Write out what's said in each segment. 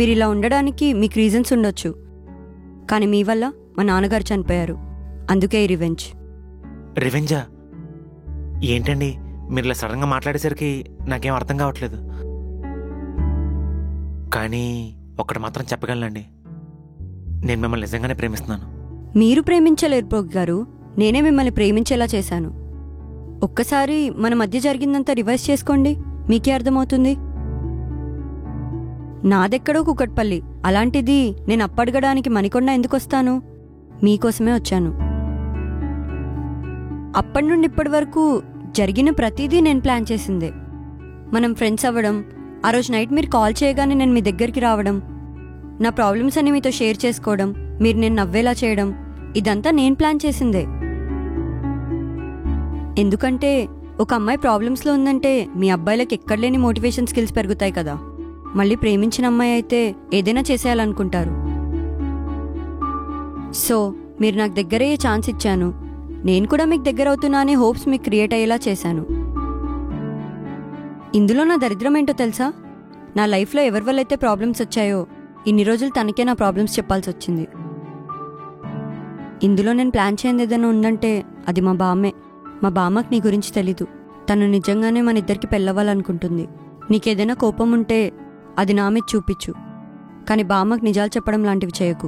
మీరు ఇలా ఉండడానికి మీకు రీజన్స్ ఉండొచ్చు, కానీ మీ వల్ల మా నాన్నగారు చనిపోయారు. అందుకే ఈ రివెంజ్. రివెంజా? ఏంటండి మీరు ఇలా సడన్గా మాట్లాడేసరికి నాకేం అర్థం కావట్లేదు. కానీ ఒక్కటి మాత్రం చెప్పగలనండి, నేను మిమ్మల్ని నిజంగానే ప్రేమిస్తున్నాను. మీరు ప్రేమించలేరు భోగి గారు, నేనే మిమ్మల్ని ప్రేమించేలా చేశాను. ఒక్కసారి మన మధ్య జరిగిందంతా రివైజ్ చేసుకోండి, మీకే అర్థమవుతుంది. నాదెక్కడో కుకట్పల్లి, అలాంటిది నేను అప్పడగడానికి మణికొండ ఎందుకు వస్తాను? మీకోసమే వచ్చాను. అప్పటి నుండి ఇప్పటి వరకు జరిగిన ప్రతిదీ నేను ప్లాన్ చేసిందే. మనం ఫ్రెండ్స్ అవ్వడం, ఆ రోజు నైట్ మీరు కాల్ చేయగానే నేను మీ దగ్గరికి రావడం, నా ప్రాబ్లమ్స్ అన్ని మీతో షేర్ చేసుకోవడం, మీరు నేను నవ్వేలా చేయడం, ఇదంతా నేను ప్లాన్ చేసిందే. ఎందుకంటే ఒక అమ్మాయి ప్రాబ్లమ్స్లో ఉందంటే మీ అబ్బాయిలకు ఎక్కడలేని మోటివేషన్ స్కిల్స్ పెరుగుతాయి కదా. మళ్ళీ ప్రేమించిన అమ్మాయి అయితే ఏదైనా చేసేయాలనుకుంటారు. సో మీరు నాకు దగ్గరయ్యే ఛాన్స్ ఇచ్చాను, నేను కూడా మీకు దగ్గర అవుతున్నా అనే హోప్స్ మీకు క్రియేట్ అయ్యేలా చేశాను. ఇందులో నా దరిద్రం ఏంటో తెలుసా? నా లైఫ్లో ఎవరి వల్ల అయితే ప్రాబ్లమ్స్ వచ్చాయో ఇన్ని రోజులు తనకే నా ప్రాబ్లమ్స్ చెప్పాల్సి వచ్చింది. ఇందులో నేను ప్లాన్ చేయని ఏదైనా ఉందంటే అది మా బామ్మే. మా బామ్మకి నీ గురించి తెలీదు. తను నిజంగానే మన ఇద్దరికి పెళ్ళవ్వాలనుకుంటుంది. నీకేదైనా కోపం ఉంటే అది నా మీద చూపించు, కానీ బామ్మకి నిజాలు చెప్పడం లాంటివి చేయకు.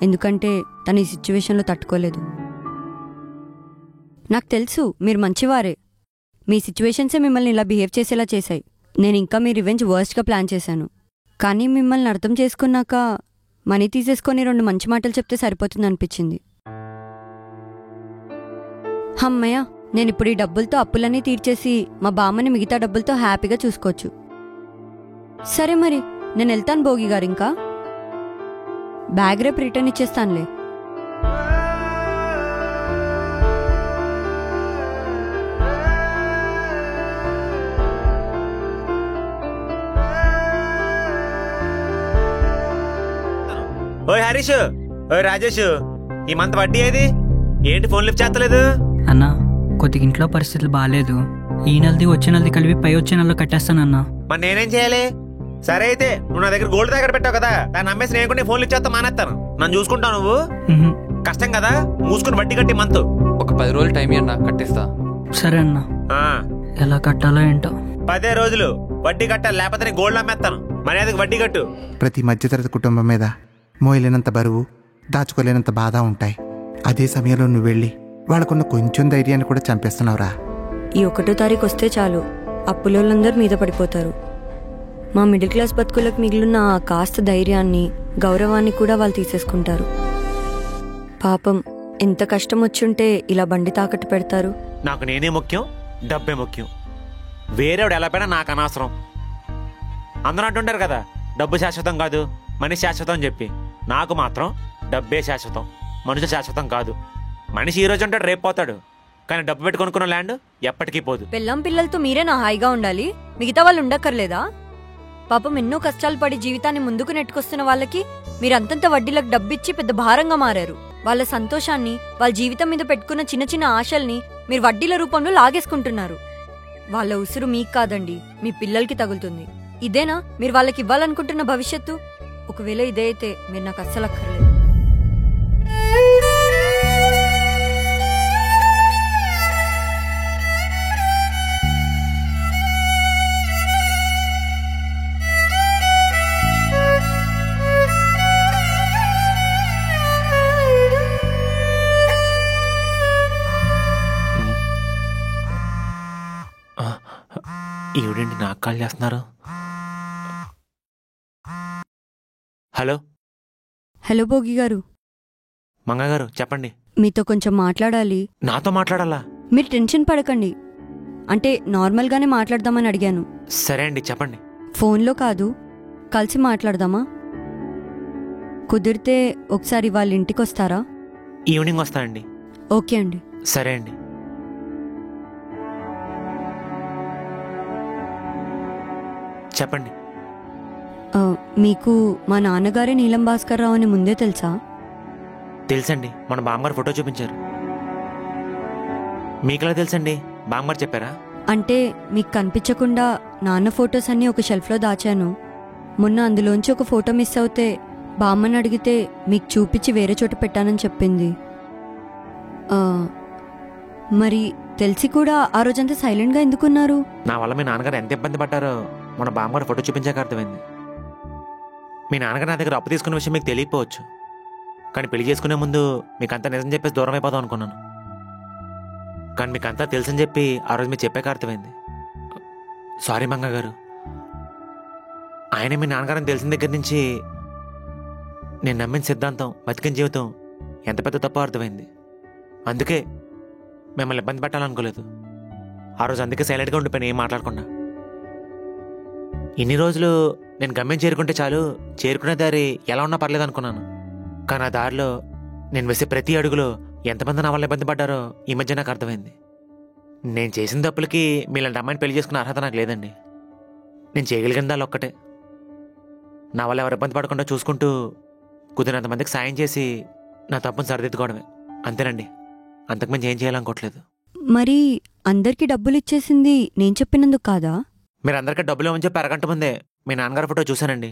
ఎందుకంటే తను ఈ సిచ్యువేషన్లో తట్టుకోలేదు. నాకు తెలుసు మీరు మంచివారే, మీ సిచ్యువేషన్సే మిమ్మల్ని ఇలా బిహేవ్ చేసేలా చేశాయి. నేను ఇంకా మీ రివెంజ్ వర్స్ట్గా ప్లాన్ చేశాను. కానీ మిమ్మల్ని అర్థం చేసుకున్నాక మనీ తీసేసుకొని 2 మంచి మాటలు చెప్తే సరిపోతుంది అనిపించింది. అమ్మయ్య, నేను ఇప్పుడు ఈ డబ్బులతో అప్పులన్నీ తీర్చేసి మా బామ్మని మిగతా డబ్బులతో హ్యాపీగా చూసుకోవచ్చు. సరే మరి నేను వెళ్తాను భోగి గారు. ఇంకా బ్యాగ్ రేపు రిటర్న్ ఇచ్చేస్తానులే. ఓయ్ హరీష్, ఓయ్ రాజేష్, ఈ మంత్ వడ్డీ ఏది? ఏంటి ఫోన్ లిఫ్ట్ చేస్తలేదు? అన్నా కొద్దిగా ఇంట్లో పరిస్థితులు బాగాలేదు, ఈ నెలది వచ్చే నెలది కలిపి పై వచ్చే నెలలో కట్టేస్తానన్నా. మరి నేనేం చేయాలి? సరే అయితే నువ్వు నా దగ్గర గోల్డ్ దగ్గర పెట్టావు కదా, దాన్ని నమ్మేసి నేను కూడా ఫోన్ లిఫ్ట్ చేస్తా మానేస్తాను. నన్ను చూసుకుంటావు నువ్వు? కష్టం కదా, మూసుకుని వడ్డీ కట్టి మంత్ ఒక 10 రోజులు టైం అన్నా కట్టేస్తా. సరే అన్నా, ఎలా కట్టాలో ఏంటో. 10 రోజులు వడ్డీ కట్టాలి, లేకపోతే నేను గోల్డ్ అమ్మేస్తాను. మర్యాదకి వడ్డీ కట్టు. ప్రతి మధ్యతరగతి కుటుంబం మీద మోయలేనంత బరువు, దాచుకోలేనంత బాధ ఉంటాయి. అదే సమయంలో నువ్వు వెళ్ళి వాళ్ళకున్న కొంచెం ధైర్యాన్ని కూడా చంపేస్తున్నావురా. ఈ 1వ తారీఖు వస్తే చాలు అప్పులోళ్ళందరూ మీద పడిపోతారు. మా మిడిల్ క్లాస్ బతుకులకు మిగిలిన ఆ కాస్త ధైర్యాన్ని, గౌరవాన్ని కూడా వాళ్ళు తీసేసుకుంటారు. పాపం ఎంత కష్టం వచ్చుంటే ఇలా బండి తాకట్టు పెడతారు. నాకు నేనే ముఖ్యం, డబ్బే ముఖ్యం. వేరేవాడు ఎలా పోయినా నాకు అనవసరం. అందరూ అంటుంటారు కదా, డబ్బు శాశ్వతం కాదు, మనిషి శాశ్వతం అని చెప్పి. నాకు మాత్రం డబ్బే శాశ్వతం, మనిషి శాశ్వతం కాదు. మనిషి ఈ రోజు ఉంటాడు, రేపు పోతాడు, కానీ డబ్బు పెట్టి కొనుక్కున్న ల్యాండ్ ఎప్పటికీ పోదు. పిల్లం పిల్లలతో మీరే నా హాయిగా ఉండాలి, మిగతా వాళ్ళు ఉండక్కర్లేదా? పాపం ఎన్నో కష్టాలు పడి జీవితాన్ని ముందుకు నెట్టుకొస్తున్న వాళ్ళకి మీరు అంతంత వడ్డీలకు డబ్బిచ్చి పెద్ద భారంగా మారారు. వాళ్ళ సంతోషాన్ని, వాళ్ళ జీవితం మీద పెట్టుకున్న చిన్న చిన్న ఆశల్ని మీరు వడ్డీల రూపంలో లాగేసుకుంటున్నారు. వాళ్ళ ఉసురు మీకు కాదండి, మీ పిల్లలకి తగులుతుంది. ఇదేనా మీరు వాళ్ళకి ఇవ్వాలనుకుంటున్న భవిష్యత్తు? ఒకవేళ ఇదే అయితే మీరు నాకు అస్సలు అక్కర్లేదు. ఈవిడేంటి నాకు కాల్ చేస్తున్నారు? హలో హలో భోగి గారు. మంగగారు చెప్పండి. మీతో కొంచెం మాట్లాడాలి. నాతో మాట్లాడాలా? మీరు టెన్షన్ పడకండి, అంటే నార్మల్గానే మాట్లాడదామని అడిగాను. సరే అండి చెప్పండి. ఫోన్లో కాదు, కలిసి మాట్లాడదామా? కుదిరితే ఒకసారి వాళ్ళ ఇంటికి వస్తారా? ఈవినింగ్ వస్తానండి. ఓకే అండి. సరే అండి. చెప్పండి. మీకు మా నాన్నగారే నీలం భాస్కర్ రావు అని ముందే తెలుసా? తెలుసండి, మన బామ్మగారు ఫోటో చూపించారు. మీకెలా తెలుసండి? బామ్మగారు చెప్పారా? అంటే మీకు కనిపించకుండా నాన్న ఫొటోస్ అన్నీ ఒక షెల్ఫ్లో దాచాను. మొన్న అందులోంచి ఒక ఫోటో మిస్ అవుతే బామ్మని అడిగితే మీకు చూపించి వేరే చోట పెట్టానని చెప్పింది. ఆ, మరి తెలిసి కూడా ఆ రోజంతా సైలెంట్గా ఎందుకున్నారు? నా వల్ల మీ నాన్నగారు ఎంత ఇబ్బంది పడ్డారో మన బామ్మగారు ఫోటో చూపించాక అర్థమైంది. మీ నాన్నగారు నా దగ్గర అప్పు తీసుకున్న విషయం మీకు తెలియకపోవచ్చు, కానీ పెళ్లి చేసుకునే ముందు మీకంతా నిజం చెప్పేసి దూరం అయిపోదాం అనుకున్నాను. కానీ మీకంతా తెలుసని చెప్పి ఆ రోజు మీరు చెప్పాక అర్థమైంది. సారీ మంగ గారు. ఆయన మీ నాన్నగారని తెలిసిన దగ్గర నుంచి నేను నమ్మిన సిద్ధాంతం, బతికిన జీవితం ఎంత పెద్ద తప్పో అర్థమైంది. అందుకే మిమ్మల్ని ఇబ్బంది పెట్టాలనుకోలేదు ఆ రోజు. అందుకే సైలెంట్గా ఉండిపోయినా, ఏం మాట్లాడకుండా. ఇన్ని రోజులు నేను గమ్యం చేరుకుంటే చాలు, చేరుకునే దారి ఎలా ఉన్నా పర్లేదు అనుకున్నాను. కానీ ఆ దారిలో నేను వేసే ప్రతి అడుగులో ఎంతమంది నా వల్ల ఇబ్బంది పడ్డారో ఈ మధ్య నాకు అర్థమైంది. నేను చేసిన తప్పులకి మీలాంటి అమ్మాయిని పెళ్లి చేసుకునే అర్హత నాకు లేదండి. నేను చేయగలిగిన దాన్ని ఒక్కటే, నా వల్ల ఎవరు ఇబ్బంది పడకుండా చూసుకుంటూ కుదిరినంతమందికి సాయం చేసి నా తప్పును సరిదిద్దుకోవడమే. అంతేనండి, అంతకుమించి ఏం చేయాలనుకోవట్లేదు. మరి అందరికీ డబ్బులు ఇచ్చేసింది నేను చెప్పినందుకు కాదా? మీరు అందరికీ డబ్బులు ఇవ్వని చెప్పి అరగంట ముందే మీ నాన్నగారి ఫోటో చూశానండి.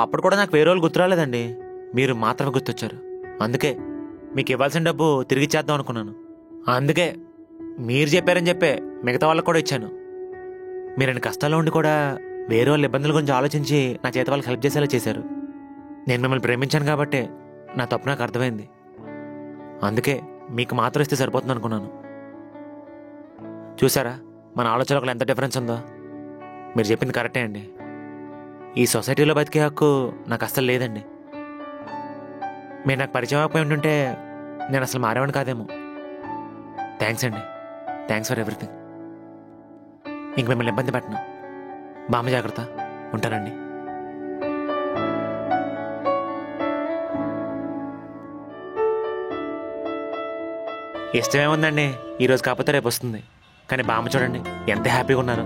అప్పుడు కూడా నాకు వేరే వాళ్ళు గుర్తురాలేదండి, మీరు మాత్రమే గుర్తొచ్చారు. అందుకే మీకు ఇవ్వాల్సిన డబ్బు తిరిగి ఇచ్చేద్దాం అనుకున్నాను. అందుకే మీరు చెప్పారని చెప్పే మిగతా వాళ్ళకు కూడా ఇచ్చాను. మీరన్ని కష్టాల్లో ఉండి కూడా వేరే వాళ్ళ ఇబ్బందుల గురించి ఆలోచించి నా చేత వాళ్ళకి హెల్ప్ చేసేలా చేశారు. నేను మిమ్మల్ని ప్రేమించాను కాబట్టి నా తప్పు నాకు అర్థమైంది. అందుకే మీకు మాత్రం ఇస్తే సరిపోతుంది అనుకున్నాను. చూసారా మన ఆలోచనలకు ఎంత డిఫరెన్స్ ఉందో? మీరు చెప్పింది కరెక్టే అండి. ఈ సొసైటీలో బతికే హక్కు నాకు అస్సలు లేదండి. మీరు నాకు పరిచయం అవ్వకపోయి ఉంటుంటే నేను అసలు మారేవాడిని కాదేమో. థ్యాంక్స్ అండి, థ్యాంక్స్ ఫర్ ఎవ్రీథింగ్. ఇంక మిమ్మల్ని ఇబ్బంది పెట్టను. బామ్మ జాగ్రత్త, ఉంటానండి. ఇష్టమేముందండి, ఈరోజు కాకపోతే రేపు వస్తుంది. కానీ బామ్మ చూడండి ఎంత హ్యాపీగా ఉన్నారో.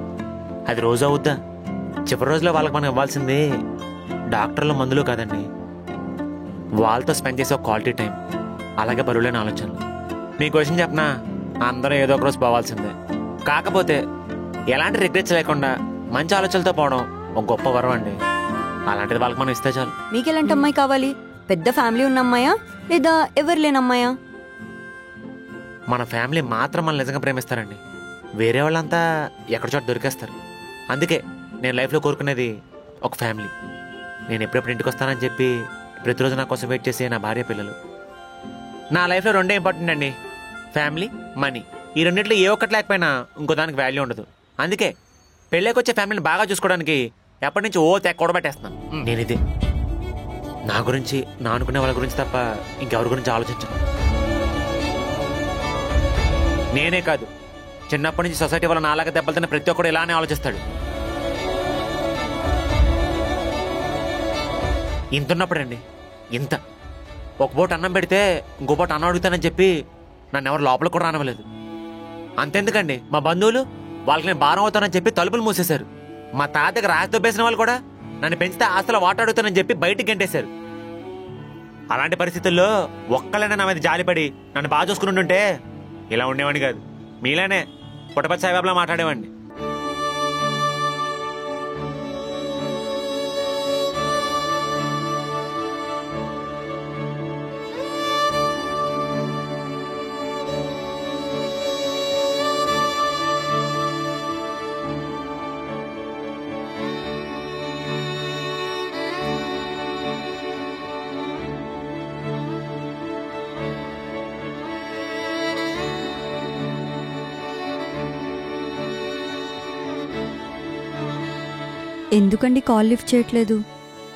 అది రోజు అవుద్దా? చివరి రోజులో వాళ్ళకి మనం ఇవ్వాల్సింది డాక్టర్లు, మందులు కాదండి, వాళ్ళతో స్పెండ్ చేసే ఒక క్వాలిటీ టైం, అలాగే బరువులేని ఆలోచనలు. మీ క్వశ్చన్ చెప్పనా, అందరూ ఏదో ఒక రోజు పోవాల్సిందే. కాకపోతే ఎలాంటి రిగ్రెట్స్ లేకుండా మంచి ఆలోచనలతో పోవడం ఒక గొప్ప వరం అండి. అలాంటిది వాళ్ళకి మనం ఇస్తే చాలు. మీకు ఎలాంటి అమ్మాయి కావాలి? పెద్ద ఫ్యామిలీ ఉన్న అమ్మాయా లేదా ఎవరు లేని అమ్మాయా? మన ఫ్యామిలీ మాత్రం మనం నిజంగా ప్రేమిస్తారండి, వేరే వాళ్ళంతా ఎక్కడ చోట దొరికేస్తారు. అందుకే నేను లైఫ్లో కోరుకునేది ఒక ఫ్యామిలీ. నేను ఎప్పుడెప్పుడు ఇంటికి వస్తానని చెప్పి ప్రతిరోజు నా కోసం వెయిట్ చేసే నా భార్య, పిల్లలు. నా లైఫ్లో రెండే ఇంపార్టెంట్ అండి, ఫ్యామిలీ, మనీ. ఈ రెండింటిలో ఏ ఒక్కటి లేకపోయినా ఇంకో దానికి వాల్యూ ఉండదు. అందుకే పెళ్ళికి వచ్చే ఫ్యామిలీని బాగా చూసుకోవడానికి ఎప్పటి నుంచి కూడబెట్టేస్తున్నాను. నేను ఇదే నా గురించి, నా అనుకునే వాళ్ళ గురించి తప్ప ఇంకెవరి గురించి ఆలోచించను. నేనే కాదు, చిన్నప్పటి నుంచి సొసైటీ వల్ల నాలాగా దెబ్బలుతున్న ప్రతి ఒక్కడు ఇలానే ఆలోచిస్తాడు. ఇంతున్నప్పుడండి ఇంత ఒక పూట అన్నం పెడితే ఇంకో పూట అన్నం అడుగుతానని చెప్పి నన్ను ఎవరు లోపల కూడా రానవలేదు. అంతెందుకండి, మా బంధువులు వాళ్ళకి నేను భారం అవుతానని చెప్పి తలుపులు మూసేశారు. మా తాత దగ్గర ఆస్తి దొబ్బేసిన వాళ్ళు కూడా నన్ను పెంచితే ఆస్తుల వాట అడుగుతానని చెప్పి బయటికి గంటేశారు. అలాంటి పరిస్థితుల్లో ఒక్కళ్ళైనా నా మీద జాలిపడి నన్ను బాగా చూసుకుని ఉంటే ఇలా ఉండేవాడిని కాదు. మీలానే పుట్టపతి సాయిబాబులా మాట్లాడేవాడిని. ఎందుకండి కాల్ లిఫ్ట్ చేయట్లేదు?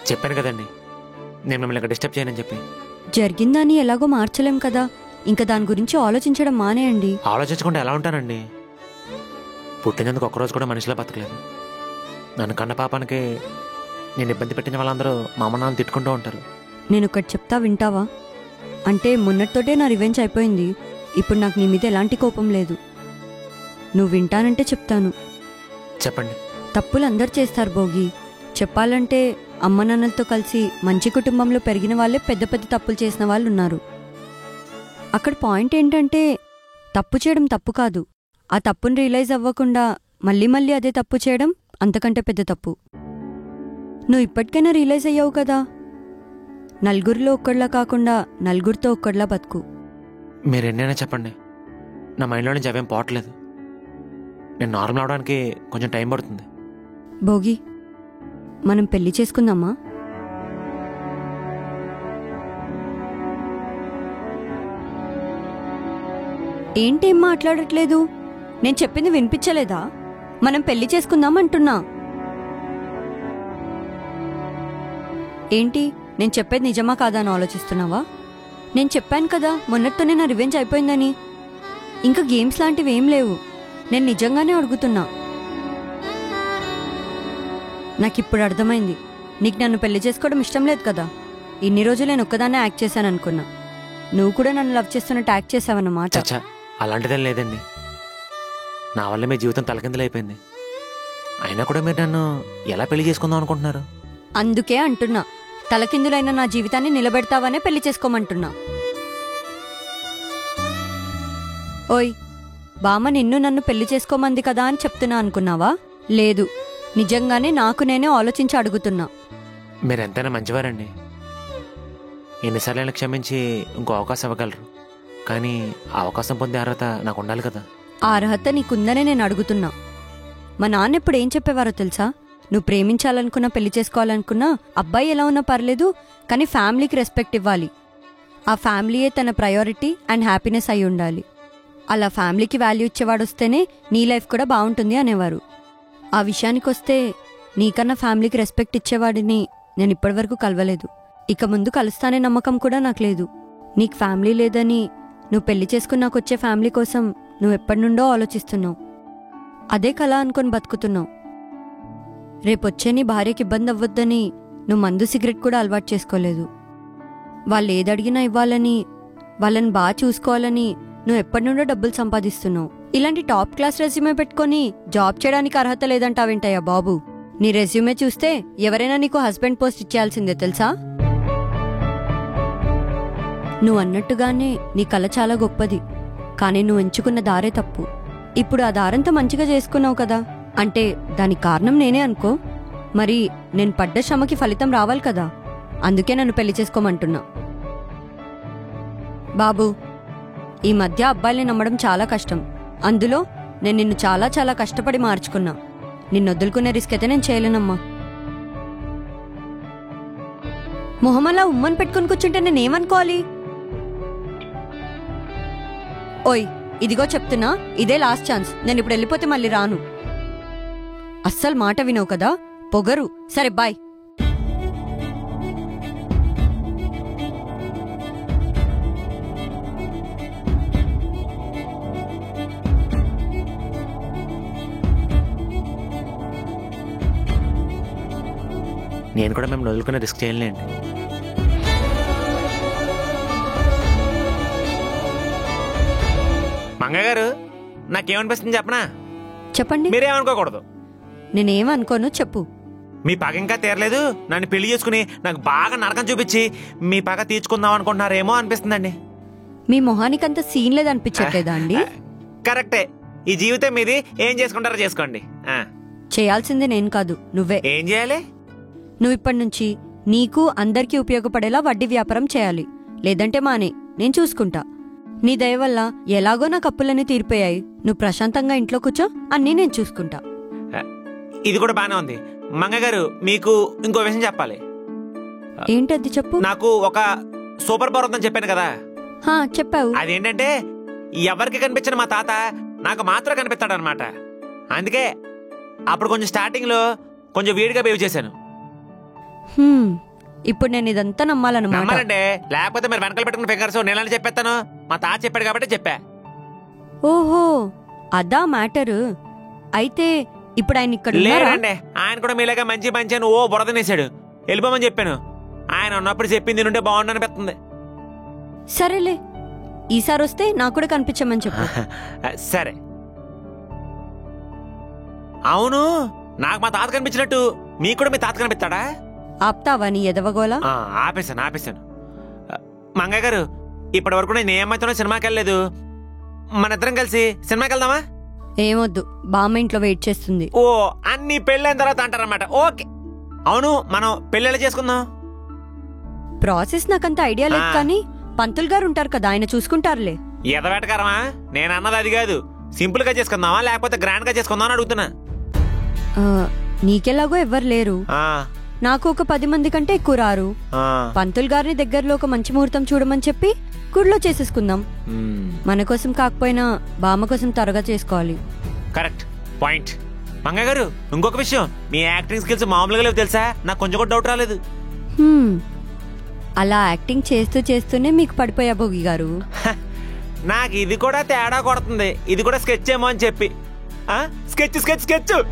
చెప్పాను కదండి, నేను మిమ్మల్ని ఇక్కడ డిస్టర్బ్ చేయనని చెప్పి. జరిగిందని ఎలాగో మార్చలేం కదా, ఇంకా దాని గురించి ఆలోచించడం మానేయండి. ఆలోచించకుండా ఎలా ఉంటానండి? పుట్టినందుకు ఒక్కరోజు కూడా మనిషిలా బతకలేదు. నన్ను కన్న పాపానికి నేను ఇబ్బంది పెట్టిన వాళ్ళందరూ మా అమ్మ నాన్న తిట్టుకుంటూ ఉంటారు. నేను ఒకటి చెప్తా, వింటావా? అంటే మొన్నటితోటే నా రివెంజ్ అయిపోయింది. ఇప్పుడు నాకు నీ మీద ఎలాంటి కోపం లేదు. నువ్వు వింటానంటే చెప్తాను. చెప్పండి. తప్పులు అందరు చేస్తారు భోగి. చెప్పాలంటే అమ్మ నాన్నలతో కలిసి మంచి కుటుంబంలో పెరిగిన వాళ్ళే పెద్ద పెద్ద తప్పులు చేసిన వాళ్ళు ఉన్నారు. అక్కడ పాయింట్ ఏంటంటే తప్పు చేయడం తప్పు కాదు, ఆ తప్పును రియలైజ్ అవ్వకుండా మళ్ళీ మళ్ళీ అదే తప్పు చేయడం అంతకంటే పెద్ద తప్పు. నువ్వు ఇప్పటికైనా రియలైజ్ అయ్యావు కదా, నలుగురిలో ఒక్కడిలా కాకుండా నలుగురితో ఒక్కడిలా బతుకు. మీరు ఎన్నైనా చెప్పండి, నా మైండ్లో నుంచి అవేం పోవట్లేదు. నేను నార్మల్ అవడానికి కొంచెం టైం పడుతుంది. భోగి, మనం పెళ్లి చేసుకుందామా? ఏంటేం మాట్లాడట్లేదు? నేను చెప్పింది వినిపించలేదా? మనం పెళ్లి చేసుకుందాం అంటున్నా. ఏంటి, నేను చెప్పేది నిజమా కాదా అని ఆలోచిస్తున్నావా? నేను చెప్పాను కదా మొన్నటితోనే నా రివెంజ్ అయిపోయిందని. ఇంకా గేమ్స్ లాంటివి ఏం లేవు. నేను నిజంగానే అడుగుతున్నా. నాకిప్పుడు అర్థమైంది, నీకు నన్ను పెళ్లి చేసుకోవడం ఇష్టం లేదు కదా. ఇన్ని రోజులు నేను ఒక్కదాన్నే యాక్ట్ చేశాను అనుకున్నా. నువ్వు కూడా నన్ను లవ్ చేస్తున్నట్టు యాక్ట్ చేసావన్నమాట. చచ్చా, అలాంటిదేం లేదండి. నా వల్ల మీ జీవితం తలకిందులైపోయింది. అయినా కూడా మీరు నన్ను ఎలా పెళ్లి చేసుకుందాం అనుకుంటున్నారు? అందుకే అంటున్నా, తలకిందులైన నా జీవితాన్ని నిలబెడతావనే పెళ్లి చేసుకోమంటున్నా. ఓయ్ బామ్మ, నిన్ను నన్ను పెళ్లి చేసుకోమంది కదా అని చెప్తున్నా అనుకున్నావా? లేదు, నిజంగానే నాకు నేనే ఆలోచించి అడుగుతున్నా. మీరు ఎంతైనా మంచివారండి. ఎన్నిసార్లైనా క్షమించి ఇంకో అవకాశం ఇవ్వగలరు. కానీ ఆ అవకాశం పొందే అర్హత నాకు ఉండాలి కదా. ఆ అర్హత నీకుందనే నేను అడుగుతున్నా. మా నాన్న ఇప్పుడు ఏం చెప్పేవారో తెలుసా? నువ్వు ప్రేమించాలనుకున్నా, పెళ్లి చేసుకోవాలనుకున్నా, అబ్బాయి ఎలా ఉన్నా పర్లేదు, కానీ ఫ్యామిలీకి రెస్పెక్ట్ ఇవ్వాలి. ఆ ఫ్యామిలీయే తన ప్రయారిటీ అండ్ హ్యాపీనెస్ అయి ఉండాలి. అలా ఫ్యామిలీకి వాల్యూ ఇచ్చేవాడు వస్తేనే నీ లైఫ్ కూడా బాగుంటుంది అనేవారు. ఆ విషయానికి వస్తే నీకన్నా ఫ్యామిలీకి రెస్పెక్ట్ ఇచ్చేవాడిని నేను ఇప్పటివరకు కలవలేదు. ఇక ముందు కలుస్తానే నమ్మకం కూడా నాకు లేదు. నీకు ఫ్యామిలీ లేదని, నువ్వు పెళ్లి చేసుకున్నాకొచ్చే ఫ్యామిలీ కోసం నువ్వు ఎప్పటి నుండో ఆలోచిస్తున్నావు. అదే కళ అనుకొని బతుకుతున్నావు. రేపొచ్చే నీ భార్యకి ఇబ్బంది అవ్వద్దని నువ్వు మందు సిగరెట్ కూడా అలవాటు చేసుకోలేదు. వాళ్ళు ఏదడిగినా ఇవ్వాలని, వాళ్ళని బాగా చూసుకోవాలని నువ్వు ఎప్పటి నుండో డబ్బులు సంపాదిస్తున్నావు. ఇలాంటి టాప్ క్లాస్ రెజ్యూమే పెట్టుకొని జాబ్ చేయడానికి అర్హత లేదంటావేంటయ్యా బాబు? నీ రెజ్యూమే చూస్తే ఎవరైనా నీకు హస్బెండ్ పోస్ట్ ఇచ్చేయాల్సిందే తెలుసా? నువ్వు అన్నట్టుగానే నీ కళ చాలా గొప్పది, కానీ నువ్వు ఎంచుకున్న దారే తప్పు. ఇప్పుడు ఆ దారంతా మంచిగా చేసుకున్నావు కదా, అంటే దానికి కారణం నేనే అనుకో. మరి నేను పడ్డ శ్రమకి ఫలితం రావాలి కదా. అందుకే నన్ను పెళ్లి చేసుకోమంటున్నా. బాబు, ఈ మధ్య అబ్బాయిల్ని నమ్మడం చాలా కష్టం. అందులో నేను నిన్ను చాలా చాలా కష్టపడి మార్చుకున్నా. నిన్ను వదులుకునే రిస్క్ అయితే నేను చేయలేనమ్మా. మొహమలా ఉమ్మని పెట్టుకుని కూర్చుంటే నేనేమనుకోవాలి? ఓయ్ ఇదిగో చెప్తున్నా, ఇదే లాస్ట్ ఛాన్స్. నేను ఇప్పుడు వెళ్ళిపోతే మళ్ళీ రాను. అస్సలు మాట వినవు కదా, పొగరు. సరే బాయ్. నేను కూడా మేము వదులుకునే రిస్క్ చేయలేండి. మంగ గారు, నాకేమనిపిస్తుంది చెప్పనా? చెప్పండి. మీరేమనుకోకూడదు. నేనేమనుకోను, చెప్పు. మీ పగ ఇంకా తీరలేదు. నన్ను పెళ్లి చేసుకుని నాకు బాగా నరకం చూపించి మీ పగ తీర్చుకుందాం అనుకుంటున్నారేమో అనిపిస్తుందండి. మీ మొహానికంత సీన్ లేదనిపించట్లేదా అండి? కరెక్టే. ఈ జీవితం మీది, ఏం చేసుకుంటారో చేసుకోండి. చేయాల్సింది నేను కాదు, నువ్వే. ఏం చేయాలి? నువ్వు ఇప్పటి నుంచి నీకు అందరికీ ఉపయోగపడేలా వడ్డీ వ్యాపారం చేయాలి. లేదంటే మానే, నేను చూసుకుంటా. నీ దయ వల్ల ఎలాగో నాకు అప్పులన్నీ తీరిపోయాయి. నువ్వు ప్రశాంతంగా ఇంట్లో కూర్చో, అన్నీ నేను చూసుకుంటా. ఇది కూడా బానే ఉంది. మంగ గారు, మీకు ఇంకో విషయం చెప్పాలి. ఏంటది చెప్పు. నాకు ఒక సూపర్ పవర్ ఉందని చెప్పాను కదా. చెప్పావు. అదేంటంటే ఎవరికి కనిపించిన మా తాత నాకు మాత్రం కనిపిస్తాడు అనమాట. అందుకే అప్పుడు కొంచెం స్టార్టింగ్ లో కొంచెం వేడిగా బిహేవ్ చేశాను. ఇప్పుడు నేను ఇదంతా నమ్మాలంటే, లేకపోతే మీరు వెనకాల పెట్టుకున్న ఫింగర్స్ నేనని చెప్పేస్తాను. మా తాత చెప్పాడు కాబట్టి చెప్పా. ఓహో, అదా మ్యాటరు. అయితే ఇప్పుడు ఆయన ఇక్కడ లేరండి. ఆయన కూడా మీలాగా మంచి మంచి అని బురదనేసాడు. వెళ్ళిపోమని చెప్పాను. ఆయన ఉన్నప్పుడు చెప్పింది నుండి బాగుండనిపిస్తుంది. సరేలే, ఈసారి వస్తే నాకు కూడా కనిపించమని చెప్పు. సరే. అవును, నాకు మా తాత కనిపించినట్టు మీకు కూడా మీ తాత కనిపిస్తాడా? ఆప్తావా నీ ఎదవగోలా? ఆపేశాను. మంగయ్య గారు, ఇప్పటి వరకు నేను ఏమైతే సినిమాకి వెళ్ళలేదు. మన ఇద్దరం కలిసి సినిమాకి వెళ్దామా? ఏమొద్దు, బామ్మ ఇంట్లో వెయిట్ చేస్తుంది. ఓ, అన్ని పెళ్ళైన తర్వాత అంటారన్నమాట. ఓకే. అవును, మనం పెళ్ళిళ్ళు చేసుకుందాం. ప్రాసెస్ నాకంత ఐడియా లేదు, కానీ పంతులు గారు ఉంటారు కదా, ఆయన చూసుకుంటారులే. ఎదవెటకరమా? నేను అన్నది అది కాదు. సింపుల్ గా చేసుకుందామా లేకపోతే గ్రాండ్ గా చేసుకుందామా అని అడుగుతున్నా. ఆ, నీకెలాగో ఎవ్వరు లేరు, ఆ, నాకు ఒక 10 మంది కంటే ఎక్కువ రారు. ఆ. పంతులు గారిని దగ్గరలో ఒక మంచి ముహూర్తం చూడమని చెప్పి గుడిలో చేసేసుకుందాం. మ్మ్. మన కోసం కాకపోయినా బామ్మ కోసం త్వరగా చేసుకోవాలి. Correct point. మంగయ్య గారు, ఇంకొక విషయం, మీ యాక్టింగ్ స్కిల్స్ మామూలుగా లేవు తెలుసా? నాకు కొంచెం కూడా డౌట్ రాలేదు. హ్మ్. అలా యాక్టింగ్ చేస్తూ చేస్తూనే మీకు పడిపోయా భోగి గారు. నాకు ఇది కూడా తేడా కొడుతుంది. ఇది కూడా స్కెచ్ ఏమో అని చెప్పి. Sketch sketch sketch